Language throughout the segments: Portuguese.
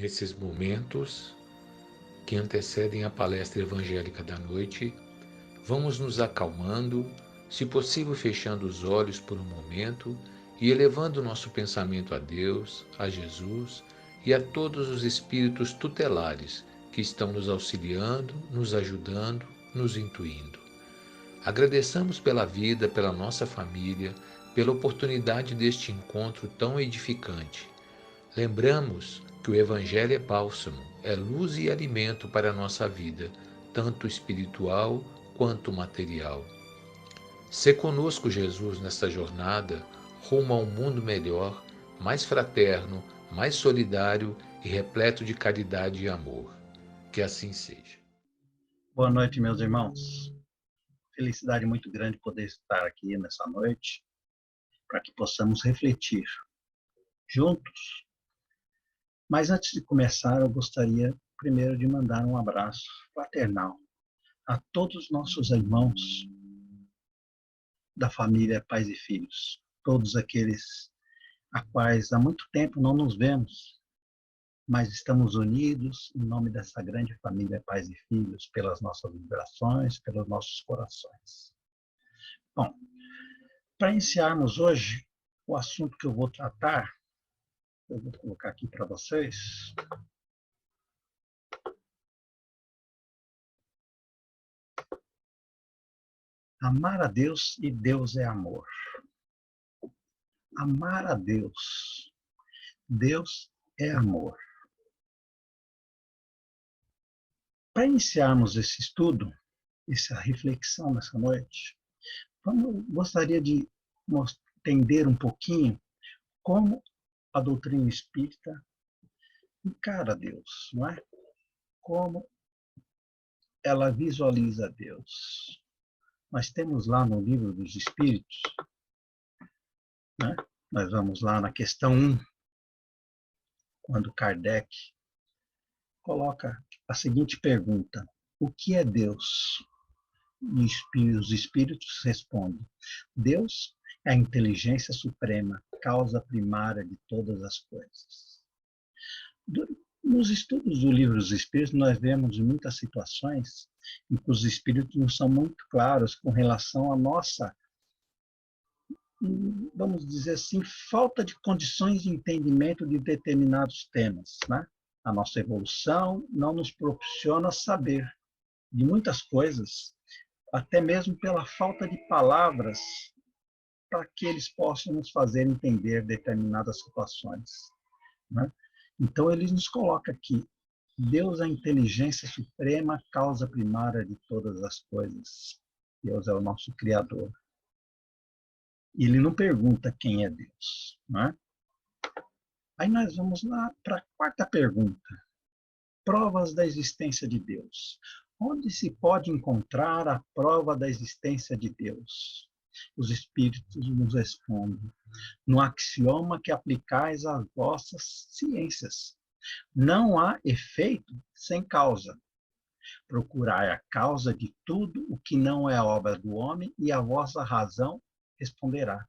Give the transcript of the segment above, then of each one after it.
Nesses momentos que antecedem a palestra evangélica da noite, vamos nos acalmando, se possível fechando os olhos por um momento e elevando nosso pensamento a Deus, a Jesus e a todos os espíritos tutelares que estão nos auxiliando, nos ajudando, nos intuindo. Agradeçamos pela vida, pela nossa família, pela oportunidade deste encontro tão edificante. Lembramos que o Evangelho é bálsamo, é luz e alimento para a nossa vida, tanto espiritual quanto material. Sê conosco, Jesus, nesta jornada, rumo a um mundo melhor, mais fraterno, mais solidário e repleto de caridade e amor. Que assim seja. Boa noite, meus irmãos. Felicidade muito grande poder estar aqui nessa noite, para que possamos refletir juntos. Mas antes de começar, eu gostaria primeiro de mandar um abraço fraternal a todos os nossos irmãos da família Pais e Filhos, todos aqueles a quais há muito tempo não nos vemos, mas estamos unidos em nome dessa grande família Pais e Filhos, pelas nossas vibrações, pelos nossos corações. Bom, para iniciarmos hoje, o assunto que eu vou tratar, eu vou colocar aqui para vocês. Amar a Deus e Deus é amor. Amar a Deus. Deus é amor. Para iniciarmos esse estudo, essa reflexão nessa noite, gostaria de entender um pouquinho como a doutrina espírita encara Deus, não é? Como ela visualiza Deus. Nós temos lá no Livro dos Espíritos, né? Nós vamos lá na questão 1, quando Kardec coloca a seguinte pergunta: o que é Deus? E os espíritos respondem: Deus é a inteligência suprema, causa primária de todas as coisas. Nos estudos do Livro dos Espíritos, nós vemos muitas situações em que os espíritos não são muito claros com relação à nossa, vamos dizer assim, falta de condições de entendimento de determinados temas, né? A nossa evolução não nos proporciona saber de muitas coisas, até mesmo pela falta de palavras para que eles possam nos fazer entender determinadas situações, né? Então, ele nos coloca aqui: Deus é a inteligência suprema, causa primária de todas as coisas. Deus é o nosso Criador. E ele não pergunta quem é Deus, né? Aí nós vamos lá para a quarta pergunta. Provas da existência de Deus. Onde se pode encontrar a prova da existência de Deus? Os Espíritos nos respondem: no axioma que aplicais às vossas ciências. Não há efeito sem causa. Procurai a causa de tudo o que não é obra do homem, e a vossa razão responderá.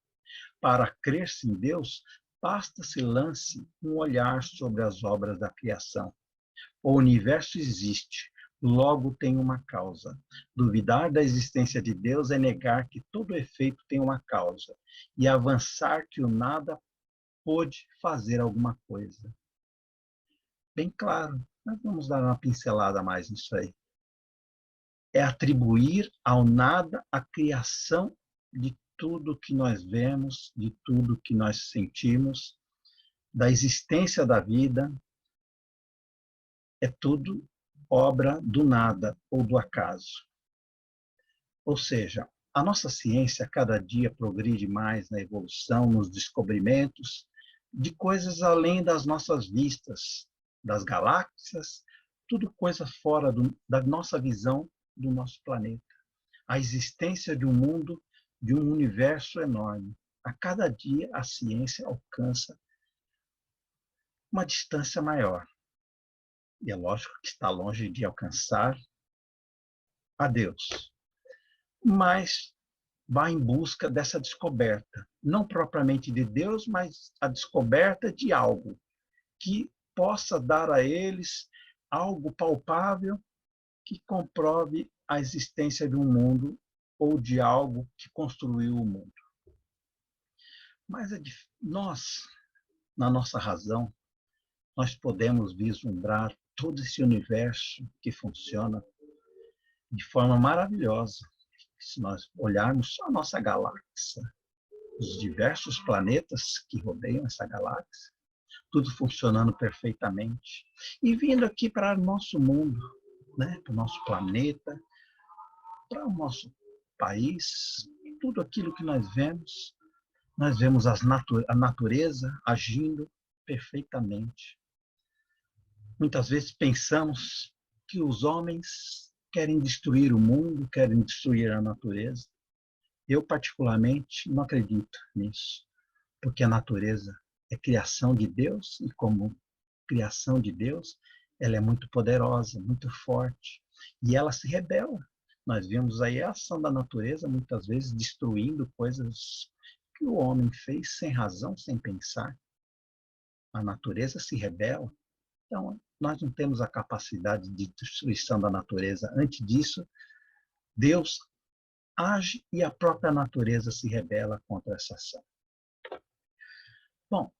Para crer-se em Deus, basta-se lance um olhar sobre as obras da criação. O universo existe, logo tem uma causa. Duvidar da existência de Deus é negar que todo efeito tem uma causa, e avançar que o nada pôde fazer alguma coisa. Bem claro, mas vamos dar uma pincelada mais nisso aí. É atribuir ao nada a criação de tudo que nós vemos, de tudo que nós sentimos, da existência da vida. É tudo obra do nada ou do acaso. Ou seja, a nossa ciência cada dia progride mais na evolução, nos descobrimentos de coisas além das nossas vistas, das galáxias, tudo coisa fora da nossa visão do nosso planeta. A existência de um mundo, de um universo enorme. A cada dia a ciência alcança uma distância maior. E é lógico que está longe de alcançar a Deus, mas vai em busca dessa descoberta, não propriamente de Deus, mas a descoberta de algo que possa dar a eles algo palpável que comprove a existência de um mundo ou de algo que construiu o mundo. Mas nós, na nossa razão, nós podemos vislumbrar todo esse universo que funciona de forma maravilhosa. Se nós olharmos só a nossa galáxia, os diversos planetas que rodeiam essa galáxia, tudo funcionando perfeitamente. E vindo aqui para o nosso mundo, né, para o nosso planeta, para o nosso país, tudo aquilo que nós vemos a natureza agindo perfeitamente. Muitas vezes pensamos que os homens querem destruir o mundo, querem destruir a natureza. Eu, particularmente, não acredito nisso, porque a natureza é criação de Deus e, como criação de Deus, ela é muito poderosa, muito forte, e ela se rebela. Nós vemos aí a ação da natureza, muitas vezes, destruindo coisas que o homem fez sem razão, sem pensar. A natureza se rebela. Então, nós não temos a capacidade de destruição da natureza. Antes disso, Deus age e a própria natureza se rebela contra essa ação. Bom,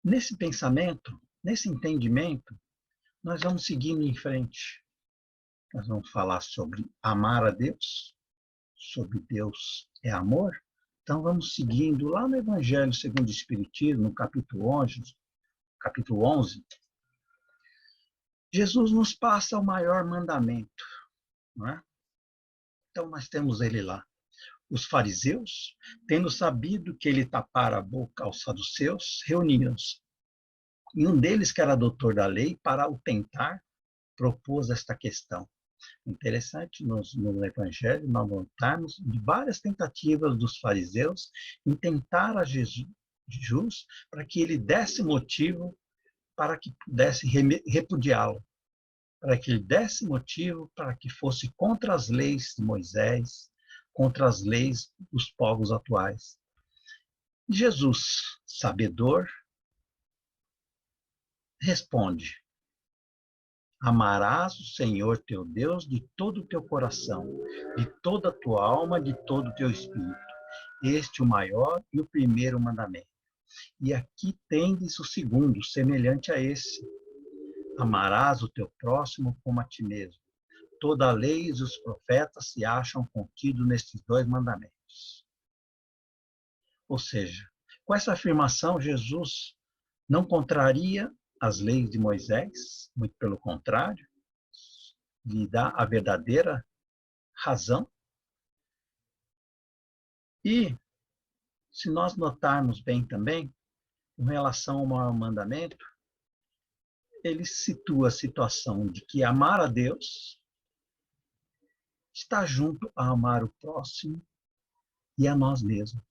nesse pensamento, nesse entendimento, nós vamos seguindo em frente. Nós vamos falar sobre amar a Deus, sobre Deus é amor. Então, vamos seguindo lá no Evangelho segundo o Espiritismo, no capítulo 11, Jesus nos passa o maior mandamento, não é? Então, nós temos ele lá. Os fariseus, tendo sabido que ele tapara a boca aos saduceus, reuniram-se. E um deles, que era doutor da lei, para o tentar, propôs esta questão. Interessante, no Evangelho, nós notarmos de várias tentativas dos fariseus em tentar a Jesus para que ele desse motivo para que pudesse repudiá-lo, para que ele desse motivo para que fosse contra as leis de Moisés, contra as leis dos povos atuais. Jesus, sabedor, responde: amarás o Senhor teu Deus de todo o teu coração, de toda a tua alma, de todo o teu espírito. Este é o maior e o primeiro mandamento. E aqui tendes o segundo, semelhante a esse: amarás o teu próximo como a ti mesmo. Toda a lei e os profetas se acham contidos nestes dois mandamentos. Ou seja, com essa afirmação, Jesus não contraria as leis de Moisés, muito pelo contrário, lhe dá a verdadeira razão. E, se nós notarmos bem também, com relação ao maior mandamento, ele situa a situação de que amar a Deus está junto a amar o próximo e a nós mesmos.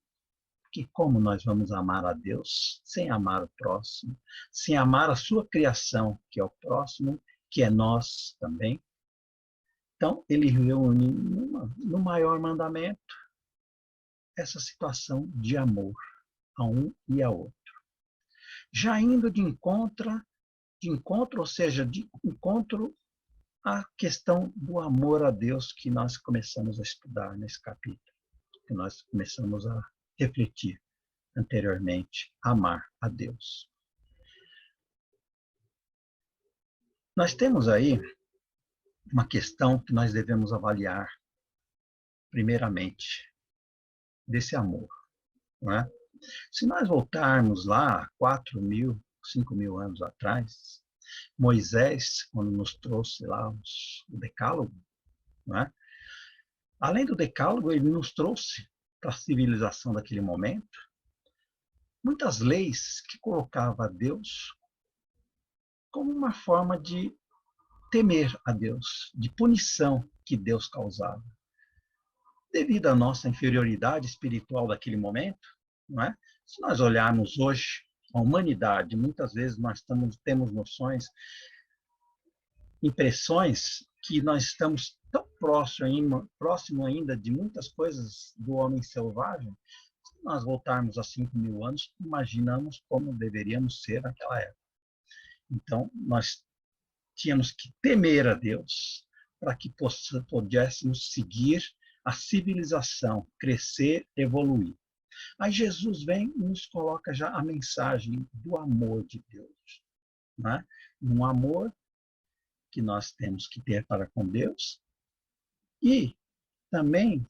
Porque como nós vamos amar a Deus sem amar o próximo, sem amar a sua criação, que é o próximo, que é nós também? Então, ele reúne no maior mandamento essa situação de amor a um e a outro. Já indo de encontro, ou seja, de encontro à questão do amor a Deus que nós começamos a estudar nesse capítulo, que nós começamos a refletir anteriormente, amar a Deus. Nós temos aí uma questão que nós devemos avaliar, primeiramente, desse amor, não é? Se nós voltarmos lá 4.000, 5.000 anos atrás, Moisés, quando nos trouxe lá o Decálogo, não é? Além do Decálogo, ele nos trouxe para a civilização daquele momento muitas leis que colocavam a Deus como uma forma de temer a Deus, de punição que Deus causava. Devido à nossa inferioridade espiritual daquele momento, não é? Se nós olharmos hoje a humanidade, muitas vezes nós temos noções, impressões que nós estamos tão próximo ainda de muitas coisas do homem selvagem. Se nós voltarmos a 5.000 anos, imaginamos como deveríamos ser naquela época. Então, nós tínhamos que temer a Deus para que pudéssemos seguir a civilização, crescer, evoluir. Aí Jesus vem e nos coloca já a mensagem do amor de Deus, né? Um amor que nós temos que ter para com Deus e também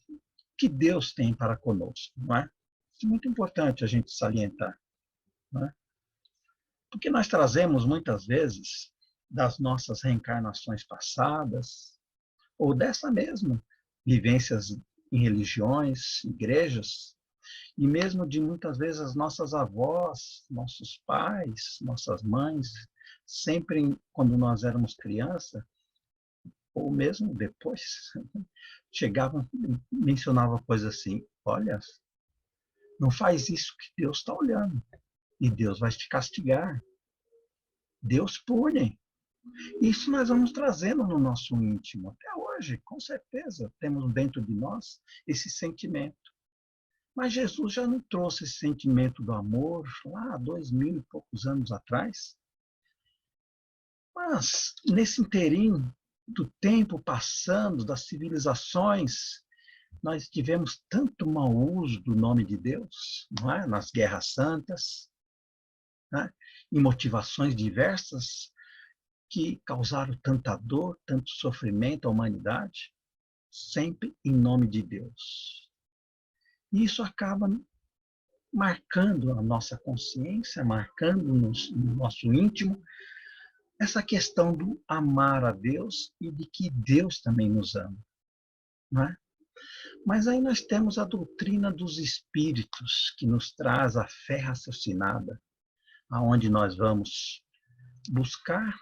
que Deus tem para conosco, não é? Isso é muito importante a gente salientar, não é? Porque nós trazemos muitas vezes das nossas reencarnações passadas ou dessa mesma vivências em religiões, igrejas, e mesmo de muitas vezes as nossas avós, nossos pais, nossas mães, sempre quando nós éramos criança, ou mesmo depois, chegavam e mencionavam coisas assim: olha, não faz isso que Deus está olhando, e Deus vai te castigar. Deus pune. Isso nós vamos trazendo no nosso íntimo. Até hoje, com certeza, temos dentro de nós esse sentimento. Mas Jesus já não trouxe esse sentimento do amor lá há 2000 e poucos anos atrás. Mas, nesse inteirinho do tempo passando, das civilizações, nós tivemos tanto mau uso do nome de Deus, não é? Nas guerras santas, né? Em motivações diversas que causaram tanta dor, tanto sofrimento à humanidade, sempre em nome de Deus. E isso acaba marcando a nossa consciência, marcando no nosso íntimo, essa questão do amar a Deus e de que Deus também nos ama. Não é? Mas aí nós temos a doutrina dos espíritos, que nos traz a fé raciocinada, aonde nós vamos buscar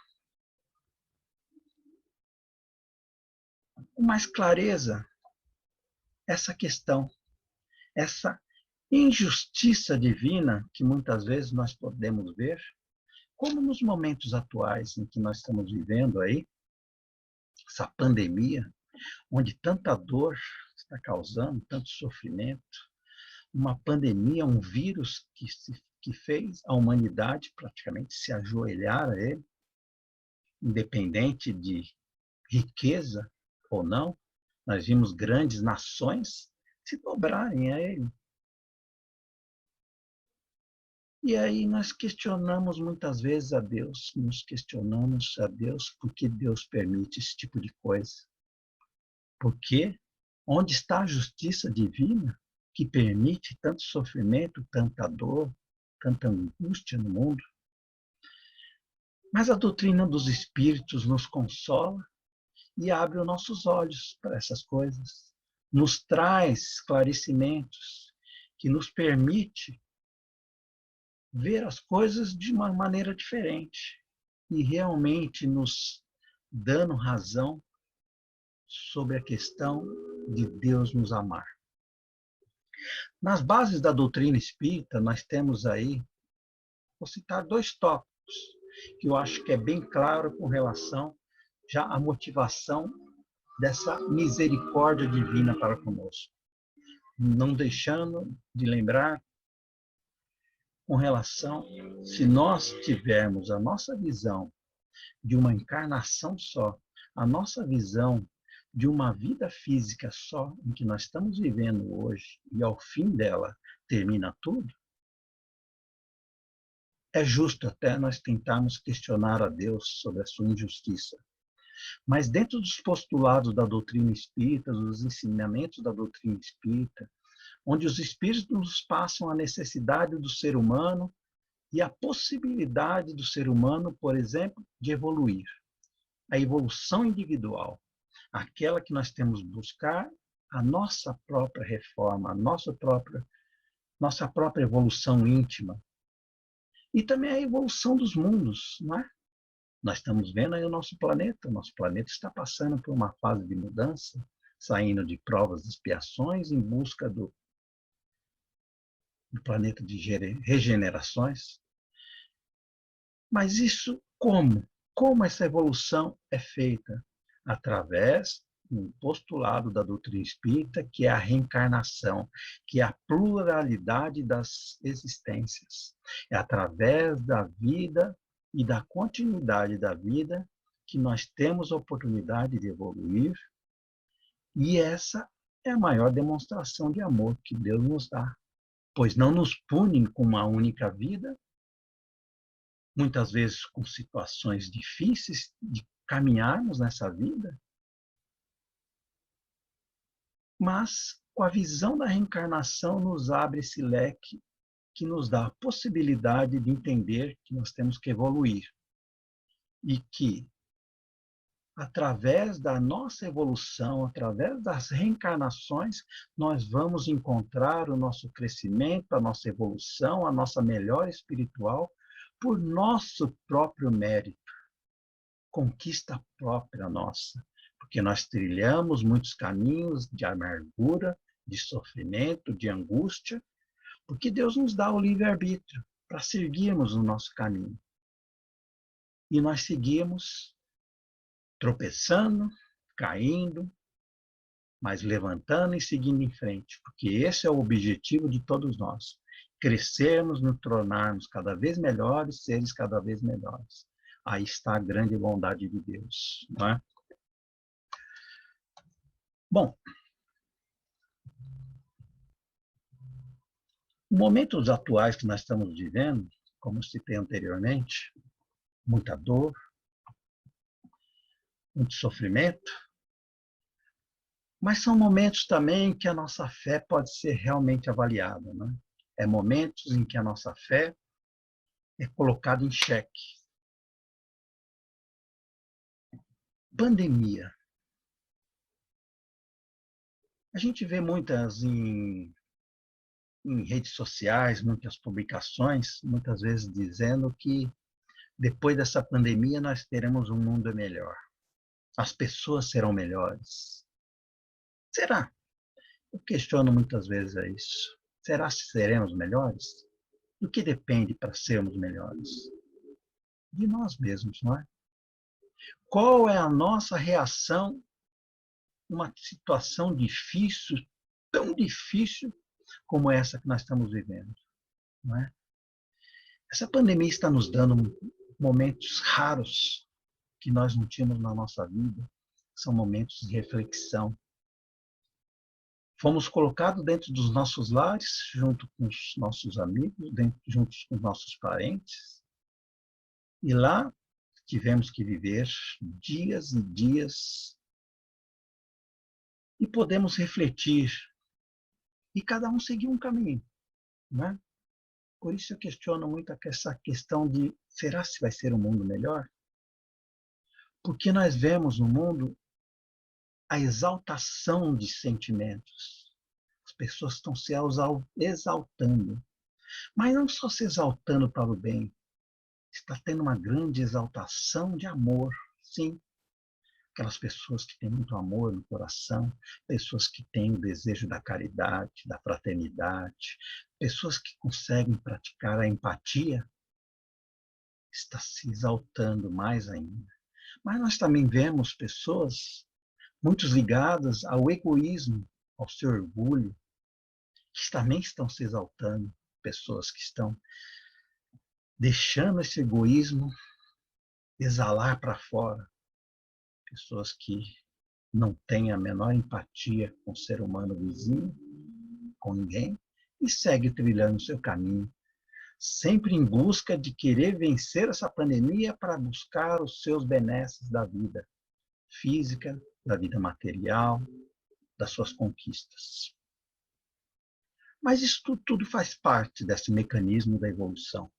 com mais clareza essa questão, essa injustiça divina que muitas vezes nós podemos ver, como nos momentos atuais em que nós estamos vivendo aí, essa pandemia, onde tanta dor está causando, tanto sofrimento, uma pandemia, um vírus que fez a humanidade praticamente se ajoelhar a ele, independente de riqueza ou não, nós vimos grandes nações se dobrarem a ele. E aí nós questionamos muitas vezes a Deus, nos questionamos a Deus por que Deus permite esse tipo de coisa. Porque onde está a justiça divina que permite tanto sofrimento, tanta dor, tanta angústia no mundo? Mas a doutrina dos espíritos nos consola e abre os nossos olhos para essas coisas, nos traz esclarecimentos que nos permite ver as coisas de uma maneira diferente e realmente nos dando razão sobre a questão de Deus nos amar. Nas bases da doutrina espírita, nós temos aí, vou citar 2 tópicos, que eu acho que é bem claro com relação já à motivação dessa misericórdia divina para conosco. Não deixando de lembrar com relação, se nós tivermos a nossa visão de uma encarnação só, a nossa visão de uma vida física só, em que nós estamos vivendo hoje, e ao fim dela termina tudo, é justo até nós tentarmos questionar a Deus sobre a sua injustiça. Mas dentro dos postulados da doutrina espírita, dos ensinamentos da doutrina espírita, onde os espíritos nos passam a necessidade do ser humano e a possibilidade do ser humano, por exemplo, de evoluir. A evolução individual, aquela que nós temos que buscar a nossa própria reforma, a nossa própria evolução íntima. E também a evolução dos mundos, não é? Nós estamos vendo aí o nosso planeta está passando por uma fase de mudança, saindo de provas e expiações em busca do planeta de regenerações. Mas isso como? Como essa evolução é feita? Através do postulado da doutrina espírita, que é a reencarnação, que é a pluralidade das existências. É através da vida e da continuidade da vida que nós temos a oportunidade de evoluir, e essa é a maior demonstração de amor que Deus nos dá, pois não nos pune com uma única vida, muitas vezes com situações difíceis de caminharmos nessa vida, mas com a visão da reencarnação nos abre esse leque que nos dá a possibilidade de entender que nós temos que evoluir e que, através da nossa evolução, através das reencarnações, nós vamos encontrar o nosso crescimento, a nossa evolução, a nossa melhora espiritual por nosso próprio mérito, conquista própria nossa, porque nós trilhamos muitos caminhos de amargura, de sofrimento, de angústia, porque Deus nos dá o livre-arbítrio para seguirmos o nosso caminho. E nós seguimos tropeçando, caindo, mas levantando e seguindo em frente, porque esse é o objetivo de todos nós, crescermos, nos tornarmos cada vez melhores, seres cada vez melhores. Aí está a grande bondade de Deus, não é? Bom, momentos atuais que nós estamos vivendo, como citei anteriormente, muita dor, muito sofrimento, mas são momentos também que a nossa fé pode ser realmente avaliada, né? É momentos em que a nossa fé é colocada em xeque. Pandemia. A gente vê muitas em redes sociais, muitas publicações, muitas vezes dizendo que depois dessa pandemia nós teremos um mundo melhor. As pessoas serão melhores. Será? Eu questiono muitas vezes isso. Será que seremos melhores? Do que depende para sermos melhores? De nós mesmos, não é? Qual é a nossa reação numa situação difícil, tão difícil como essa que nós estamos vivendo, não é? Essa pandemia está nos dando momentos raros que nós não tínhamos na nossa vida. São momentos de reflexão. Fomos colocados dentro dos nossos lares, junto com os nossos amigos, juntos com os nossos parentes. E lá tivemos que viver dias e dias e podemos refletir. E cada um seguir um caminho, né? Por isso eu questiono muito essa questão de será se vai ser um mundo melhor? Porque nós vemos no mundo a exaltação de sentimentos. As pessoas estão se exaltando. Mas não só se exaltando para o bem. Está tendo uma grande exaltação de amor, sim. Aquelas pessoas que têm muito amor no coração, pessoas que têm o desejo da caridade, da fraternidade, pessoas que conseguem praticar a empatia, está se exaltando mais ainda. Mas nós também vemos pessoas muito ligadas ao egoísmo, ao seu orgulho, que também estão se exaltando, pessoas que estão deixando esse egoísmo exalar para fora, pessoas que não têm a menor empatia com o ser humano vizinho, com ninguém, e segue trilhando o seu caminho, sempre em busca de querer vencer essa pandemia para buscar os seus benesses da vida física, da vida material, das suas conquistas. Mas isso tudo faz parte desse mecanismo da evolução.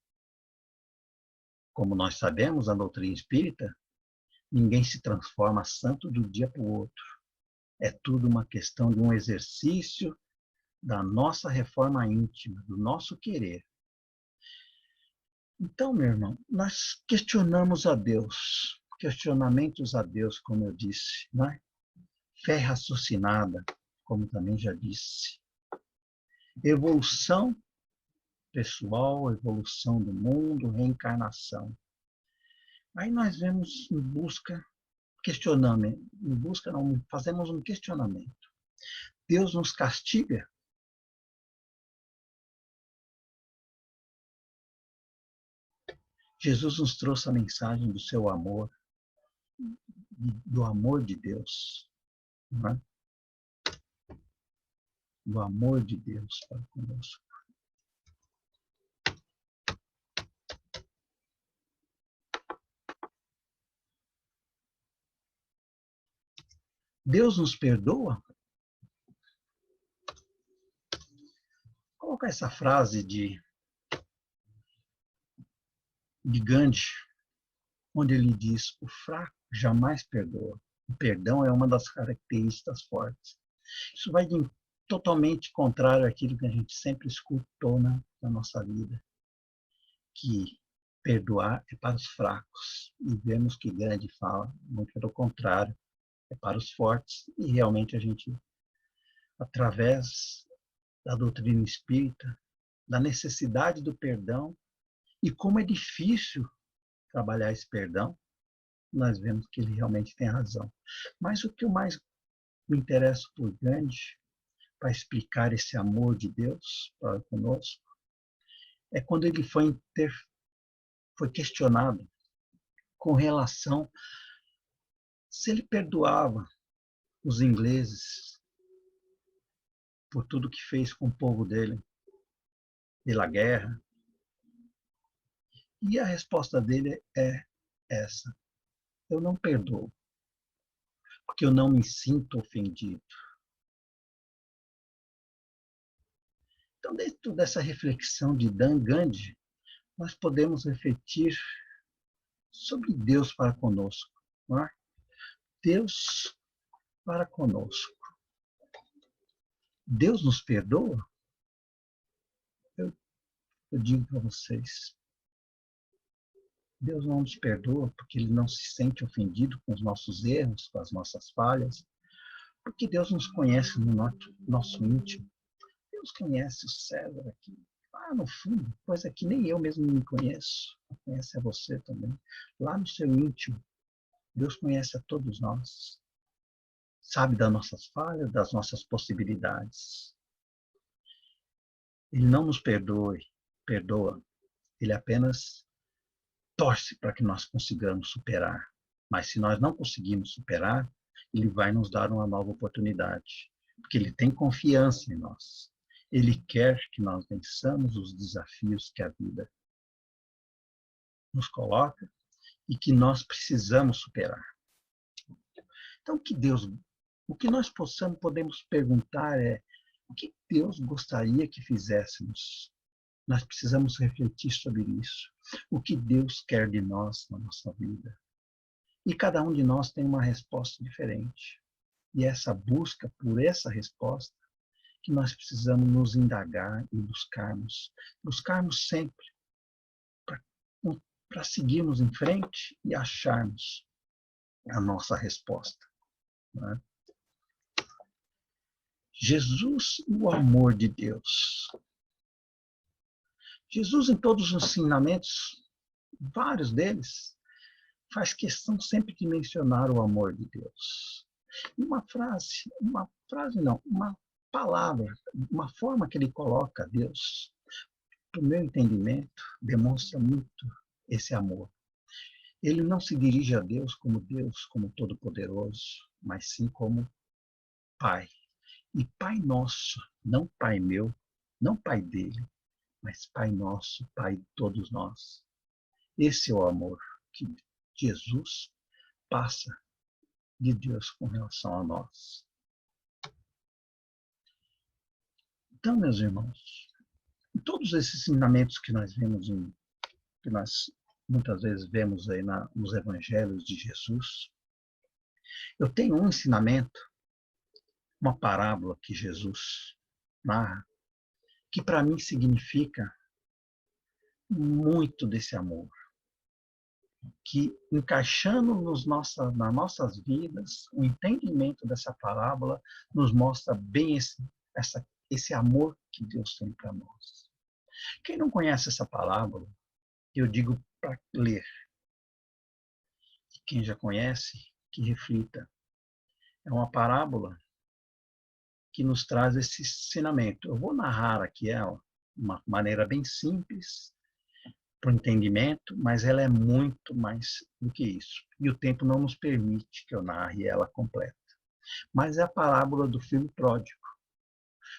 Como nós sabemos, a doutrina espírita, ninguém se transforma santo do dia para o outro. É tudo uma questão de um exercício da nossa reforma íntima, do nosso querer. Então, meu irmão, nós questionamos a Deus, questionamentos a Deus, como eu disse, né? Fé raciocinada, como também já disse. Evolução pessoal, evolução do mundo, reencarnação. Aí nós vemos em busca, questionamento, em busca não, fazemos um questionamento. Deus nos castiga? Jesus nos trouxe a mensagem do seu amor, do amor de Deus, não é? Do amor de Deus para conosco. Deus nos perdoa? Coloca essa frase de Gandhi, onde ele diz: o fraco jamais perdoa. O perdão é uma das características fortes. Isso vai totalmente contrário àquilo que a gente sempre escutou na nossa vida, que perdoar é para os fracos. E vemos que Gandhi fala muito pelo contrário, é para os fortes. E realmente a gente, através da doutrina espírita, da necessidade do perdão e como é difícil trabalhar esse perdão, nós vemos que ele realmente tem razão. Mas o que eu mais me interesso por Gandhi, para explicar esse amor de Deus para conosco, é quando ele foi questionado com relação se ele perdoava os ingleses por tudo que fez com o povo dele, pela guerra. E a resposta dele é essa: eu não perdoo, porque eu não me sinto ofendido. Então, dentro dessa reflexão de Gandhi, nós podemos refletir sobre Deus para conosco. Não é? Deus para conosco. Deus nos perdoa? Eu digo para vocês, Deus não nos perdoa porque Ele não se sente ofendido com os nossos erros, com as nossas falhas, porque Deus nos conhece no nosso íntimo. Deus conhece o César aqui, lá no fundo, coisa que nem eu mesmo me conheço. Conhece a você também. Lá no seu íntimo, Deus conhece a todos nós. Sabe das nossas falhas, das nossas possibilidades. Ele não nos perdoa. Ele apenas torce para que nós consigamos superar. Mas se nós não conseguimos superar, Ele vai nos dar uma nova oportunidade. Porque Ele tem confiança em nós. Ele quer que nós vençamos os desafios que a vida nos coloca e que nós precisamos superar. Então, o que nós podemos perguntar é: o que Deus gostaria que fizéssemos? Nós precisamos refletir sobre isso. O que Deus quer de nós na nossa vida? E cada um de nós tem uma resposta diferente. E essa busca por essa resposta que nós precisamos nos indagar e buscarmos sempre para seguirmos em frente e acharmos a nossa resposta. Né? Jesus e o amor de Deus. Jesus, em todos os ensinamentos, vários deles, faz questão sempre de mencionar o amor de Deus. E uma palavra, uma forma que ele coloca Deus, para o meu entendimento, demonstra muito esse amor. Ele não se dirige a Deus, como Todo-Poderoso, mas sim como Pai. E Pai nosso, não Pai meu, não Pai dele, mas Pai nosso, Pai de todos nós. Esse é o amor que Jesus passa de Deus com relação a nós. Então, meus irmãos, em todos esses ensinamentos que nós vemos, que nós muitas vezes vemos aí nos evangelhos de Jesus, eu tenho um ensinamento, uma parábola que Jesus narra, que para mim significa muito desse amor, que encaixando nas nossas vidas, o entendimento dessa parábola nos mostra bem esse amor que Deus tem para nós. Quem não conhece essa parábola, eu digo para ler. E quem já conhece, que reflita. É uma parábola que nos traz esse ensinamento. Eu vou narrar aqui ela de uma maneira bem simples, para o entendimento, mas ela é muito mais do que isso. E o tempo não nos permite que eu narre ela completa. Mas é a parábola do filho pródigo.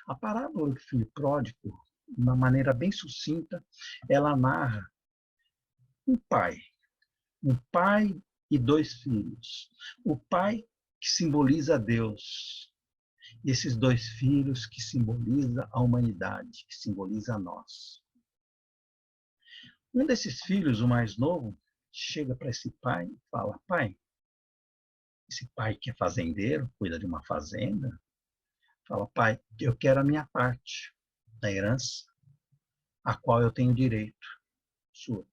A parábola do filho pródigo, de uma maneira bem sucinta, ela narra um pai e dois filhos. O pai que simboliza Deus, e esses dois filhos que simboliza a humanidade, que simboliza nós. Um desses filhos, o mais novo, chega para esse pai e fala: pai, esse pai que é fazendeiro, cuida de uma fazenda, fala: pai, eu quero a minha parte da herança, a qual eu tenho direito, sua,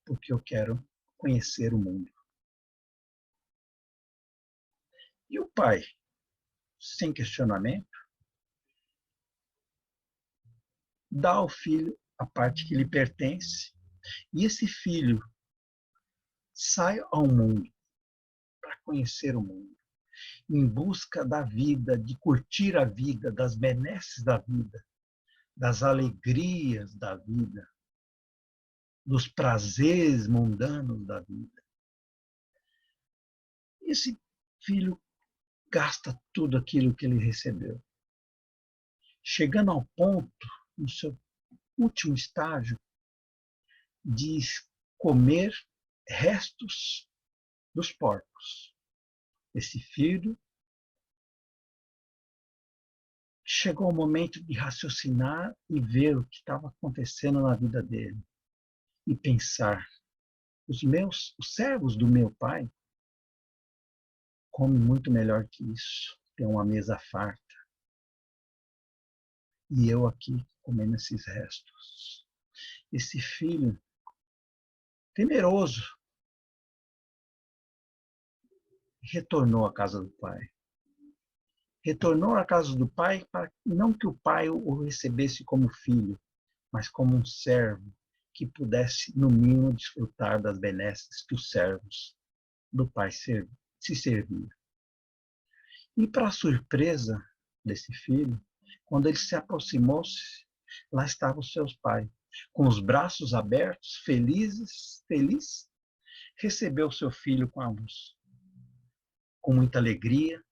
porque eu quero conhecer o mundo. E o pai, sem questionamento, dá ao filho a parte que lhe pertence, e esse filho sai ao mundo para conhecer o mundo, em busca da vida, de curtir a vida, das benesses da vida, das alegrias da vida, dos prazeres mundanos da vida. Esse filho gasta tudo aquilo que ele recebeu, chegando ao ponto, no seu último estágio, de comer restos dos porcos. Esse filho chegou o momento de raciocinar e ver o que estava acontecendo na vida dele e pensar: os servos do meu pai comem muito melhor que isso, tem uma mesa farta, e eu aqui comendo esses restos. Esse filho, temeroso, retornou à casa do pai. Retornou à casa do pai para não que o pai o recebesse como filho, mas como um servo que pudesse, no mínimo, desfrutar das benesses que os servos do pai se serviam. E, para a surpresa desse filho, quando ele se aproximou-se, lá estavam os seus pais, com os braços abertos, feliz, recebeu seu filho com muita alegria,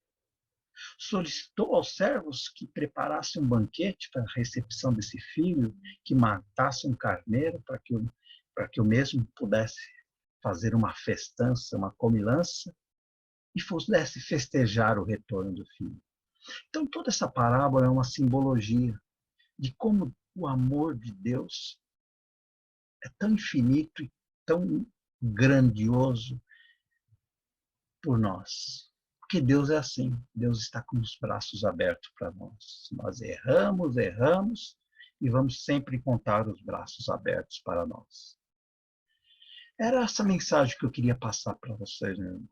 solicitou aos servos que preparassem um banquete para a recepção desse filho, que matasse um carneiro para que o mesmo pudesse fazer uma festança, uma comilança, e pudesse festejar o retorno do filho. Então, toda essa parábola é uma simbologia de como o amor de Deus é tão infinito e tão grandioso por nós. Porque Deus é assim, Deus está com os braços abertos para nós. Nós erramos e vamos sempre encontrar os braços abertos para nós. Era essa mensagem que eu queria passar para vocês, meu irmão.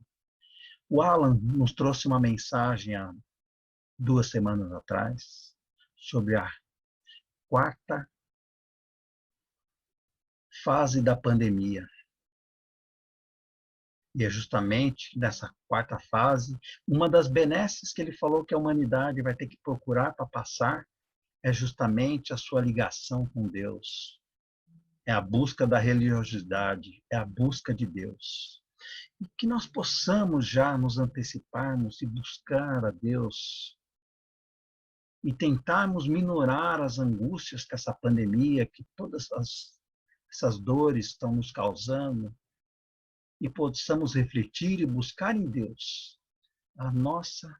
O Alan nos trouxe uma mensagem há 2 semanas atrás sobre a 4ª fase da pandemia. E é justamente nessa 4ª fase, uma das benesses que ele falou que a humanidade vai ter que procurar para passar é justamente a sua ligação com Deus. É a busca da religiosidade, é a busca de Deus. E que nós possamos já nos anteciparmos e buscar a Deus e tentarmos minorar as angústias que essa pandemia, que todas essas dores estão nos causando, e possamos refletir e buscar em Deus a nossa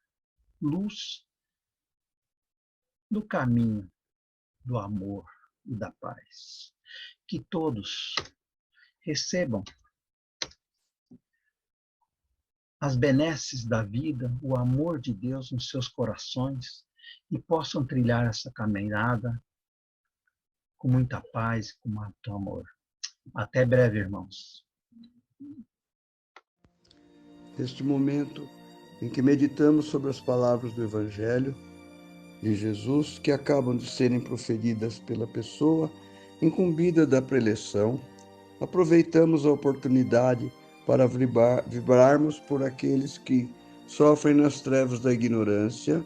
luz do caminho do amor e da paz. Que todos recebam as benesses da vida, o amor de Deus nos seus corações e possam trilhar essa caminhada com muita paz e com muito amor. Até breve, irmãos. Neste momento em que meditamos sobre as palavras do Evangelho de Jesus, que acabam de serem proferidas pela pessoa incumbida da preleção, aproveitamos a oportunidade para vibrarmos por aqueles que sofrem nas trevas da ignorância,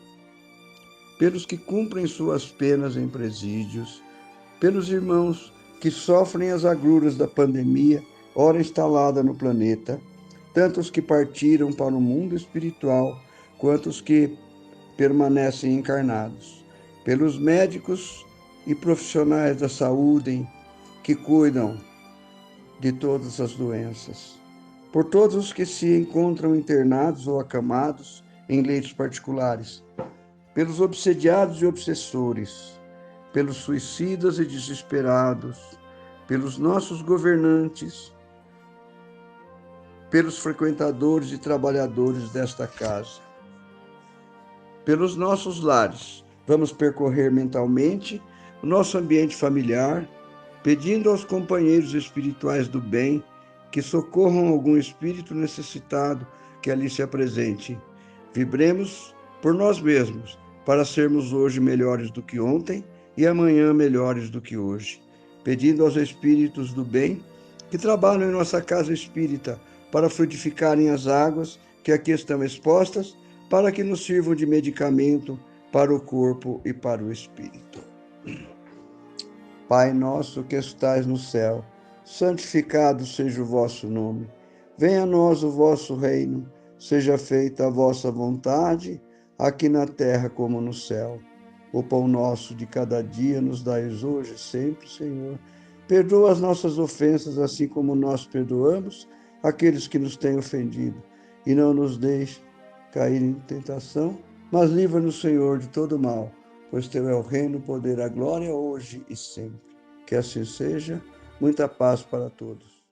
pelos que cumprem suas penas em presídios, pelos irmãos que sofrem as agruras da pandemia, ora instalada no planeta, tanto os que partiram para o mundo espiritual, quanto os que permanecem encarnados, pelos médicos e profissionais da saúde que cuidam de todas as doenças, por todos os que se encontram internados ou acamados em leitos particulares, pelos obsediados e obsessores, pelos suicidas e desesperados, pelos nossos governantes, pelos frequentadores e trabalhadores desta casa, pelos nossos lares. Vamos percorrer mentalmente o nosso ambiente familiar, pedindo aos companheiros espirituais do bem que socorram algum espírito necessitado que ali se apresente. Vibremos por nós mesmos, para sermos hoje melhores do que ontem e amanhã melhores do que hoje. Pedindo aos espíritos do bem que trabalham em nossa casa espírita para frutificarem as águas que aqui estão expostas, para que nos sirvam de medicamento para o corpo e para o espírito. Pai nosso que estais no céu, santificado seja o vosso nome. Venha a nós o vosso reino, seja feita a vossa vontade, aqui na terra como no céu. O pão nosso de cada dia nos dais hoje, sempre, Senhor. Perdoa as nossas ofensas, assim como nós perdoamos aqueles que nos têm ofendido. E não nos deixe cair em tentação, mas livra-nos, Senhor, de todo mal, pois teu é o reino, o poder, a glória, hoje e sempre. Que assim seja. Muita paz para todos.